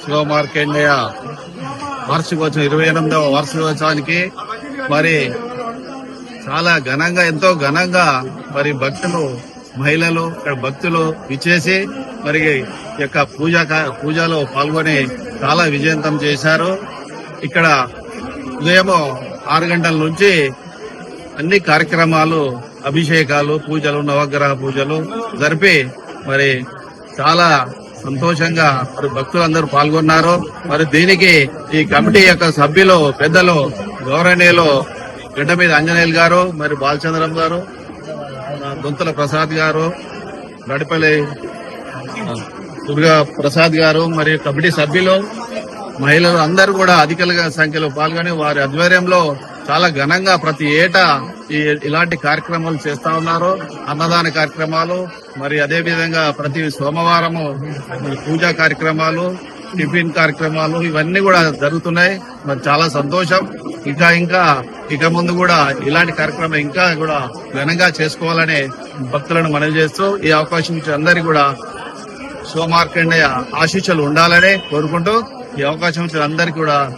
శివ మార్కండేయ వార్షికోత్సవం 28వ వార్షికోత్సవానికి మరి చాలా ఘనంగా ఎంతో ఘనంగా మరి భక్తులు మహిళలు భక్తులు విచ్చేసి మరి ఈ యొక్క పూజలో పాల్గొని చాలా విజయవంతం చేశారు. ఇక్కడ ఉదయం 6 గంటల నుంచి అన్ని కార్యక్రమాలు అభిషేకాలు పూజలు నవగ్రహ పూజలు జరిపి మరి చాలా సంతోషంగా మరి భక్తులందరూ పాల్గొన్నారు. మరి దీనికి ఈ కమిటీ యొక్క సభ్యులు పెద్దలు గౌరవనీయులు గడ్డ మీద ఆంజనేయులు గారు, మరి బాలచంద్రం గారు, దొంతల ప్రసాద్ గారు, నడిపల్లి దుర్గా ప్రసాద్ గారు, మరి కమిటీ సభ్యులు మహిళలు అందరూ కూడా అధిక సంఖ్యలో పాల్గొని వారి ఆధ్వర్యంలో చాలా ఘనంగా ప్రతి ఏటా ఇలాంటి కార్యక్రమాలు చేస్తా ఉన్నారు. అన్నదాన కార్యక్రమాలు, మరి అదే విధంగా ప్రతి సోమవారము పూజా కార్యక్రమాలు, టిఫిన్ కార్యక్రమాలు ఇవన్నీ కూడా జరుగుతున్నాయి. మరి చాలా సంతోషం. ఇక ముందు కూడా ఇలాంటి కార్యక్రమం ఇంకా కూడా ఘనంగా చేసుకోవాలని భక్తులను మనవి చేస్తూ ఈ అవకాశం ఇచ్చిన అందరికీ కూడా శివ మార్కండేయ ఆశీస్సులు ఉండాలని కోరుకుంటూ ఈ అవకాశం ఇచ్చిన అందరికీ కూడా